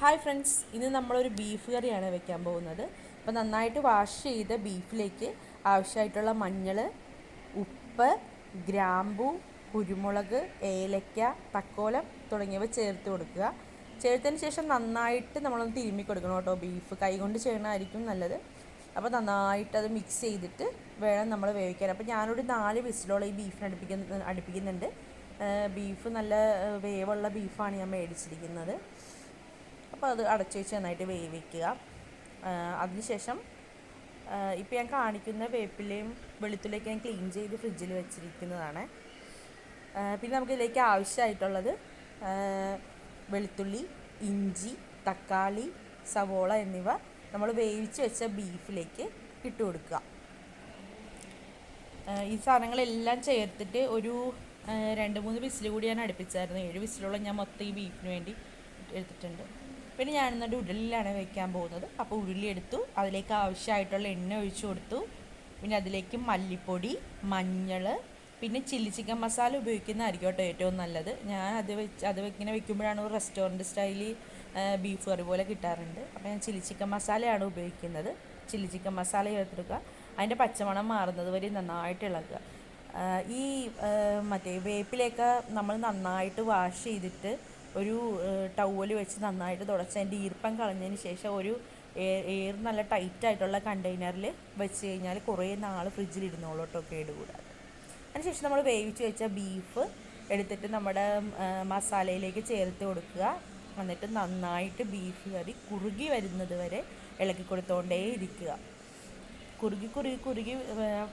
Hi friends, ഇന്ന് നമ്മളൊരു beef കറിയാണ് വെക്കാൻ പോകുന്നത്. അപ്പോൾ നന്നായിട്ട് വാഷ് ചെയ്ത ബീഫിലേക്ക് ആവശ്യമായിട്ടുള്ള മഞ്ഞൾ, ഉപ്പ്, ഗ്രാമ്പു, കുരുമുളക്, ഏലക്ക, തക്കോലം തുടങ്ങിയവ ചേർത്ത് കൊടുക്കുക. ചേർത്തതിന് ശേഷം നന്നായിട്ട് നമ്മളൊന്ന് തിരുമ്മി കൊടുക്കണം കേട്ടോ. ബീഫ് കൈകൊണ്ട് ചെയ്യണമായിരിക്കും നല്ലത്. അപ്പോൾ നന്നായിട്ട് അത് മിക്സ് ചെയ്തിട്ട് വേണം നമ്മൾ വേവിക്കാൻ. അപ്പോൾ ഞാനൊരു 4 വിസിലോളം ഈ ബീഫിന് അടുപ്പിക്കുന്നുണ്ട്. ബീഫ് നല്ല വേവുള്ള ബീഫാണ് ഞാൻ മേടിച്ചിരിക്കുന്നത്. അപ്പോൾ അത് അടച്ചു വെച്ച് നന്നായിട്ട് വേവിക്കുക. അതിനുശേഷം ഇപ്പോൾ ഞാൻ കാണിക്കുന്ന വേപ്പിലയും വെളുത്തുള്ളിയൊക്കെ ഞാൻ ക്ലീൻ ചെയ്ത് ഫ്രിഡ്ജിൽ വെച്ചിരിക്കുന്നതാണ്. പിന്നെ നമുക്കിതിലേക്ക് ആവശ്യമായിട്ടുള്ളത് വെളുത്തുള്ളി, ഇഞ്ചി, തക്കാളി, സവോള എന്നിവ നമ്മൾ വേവിച്ച് വെച്ച ബീഫിലേക്ക് ഇട്ട് കൊടുക്കുക. ഈ സാധനങ്ങളെല്ലാം ചേർത്തിട്ട് ഒരു 2-3 വിസിൽ കൂടി ഞാൻ അടുപ്പിച്ചായിരുന്നു. 7 വിസിലോളം ഞാൻ മൊത്തം ഈ ബീഫിന് വേണ്ടി എടുത്തിട്ടുണ്ട്. പിന്നെ ഞാനിന്നിട്ട് ഉരുളിയിലാണ് വെക്കാൻ പോകുന്നത്. അപ്പോൾ ഉരുളി എടുത്തു, അതിലേക്ക് ആവശ്യമായിട്ടുള്ള എണ്ണ ഒഴിച്ചു കൊടുത്തു. പിന്നെ അതിലേക്ക് മല്ലിപ്പൊടി, മഞ്ഞൾ, പിന്നെ ചില്ലി ചിക്കൻ മസാല ഉപയോഗിക്കുന്നതായിരിക്കും കേട്ടോ ഏറ്റവും നല്ലത്. ഞാൻ അത് ഇങ്ങനെ വെക്കുമ്പോഴാണ് ഒരു റെസ്റ്റോറൻറ്റ് സ്റ്റൈലിൽ ബീഫ് കറി പോലെ കിട്ടാറുണ്ട്. അപ്പോൾ ഞാൻ ചില്ലി ചിക്കൻ മസാലയാണ് ഉപയോഗിക്കുന്നത്. ചില്ലി ചിക്കൻ മസാല ചേർത്തെടുക്കുക. അതിൻ്റെ പച്ചമണം മാറുന്നത് വരെ നന്നായിട്ട് ഇളക്കുക. ഈ മറ്റേ വേപ്പിലേക്ക് നമ്മൾ നന്നായിട്ട് വാഷ് ചെയ്തിട്ട് ഒരു ടവൽ വെച്ച് നന്നായിട്ട് തുടച്ച് അതിൻ്റെ ഈർപ്പം കളഞ്ഞതിന് ശേഷം ഒരു എയർ നല്ല ടൈറ്റായിട്ടുള്ള കണ്ടെയ്നറിൽ വെച്ച് കഴിഞ്ഞാൽ കുറേ നാൾ ഫ്രിഡ്ജിലിരുന്നോളൂ കേട്ടോ, കേടുകൂടാതെ. അതിനുശേഷം നമ്മൾ വേവിച്ച് വെച്ച ബീഫ് എടുത്തിട്ട് നമ്മുടെ മസാലയിലേക്ക് ചേർത്ത് കൊടുക്കുക. എന്നിട്ട് നന്നായിട്ട് ബീഫ് കറി കുറുകി വരുന്നത് വരെ ഇളക്കി കൊടുത്തുകൊണ്ടേ ഇരിക്കുക. കുറുകി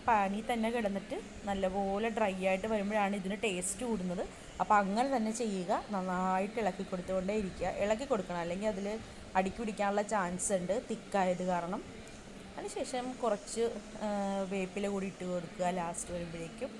പാനിൽ തന്നെ കിടന്നിട്ട് നല്ലപോലെ ഡ്രൈ ആയിട്ട് വരുമ്പോഴാണ് ഇതിന് ടേസ്റ്റ് കൂടുന്നത്. അപ്പോൾ അങ്ങനെ തന്നെ ചെയ്യുക. നന്നായിട്ട് ഇളക്കി കൊടുത്തുകൊണ്ടേ ഇരിക്കുക. ഇളക്കി കൊടുക്കണം, അല്ലെങ്കിൽ അതിൽ അടിക്ക് പിടിക്കാനുള്ള ചാൻസ് ഉണ്ട് തിക്കായത് കാരണം. അതിനുശേഷം കുറച്ച് വേപ്പില കൂടി ഇട്ട് കൊടുക്കുക ലാസ്റ്റ് വരുമ്പോഴേക്കും.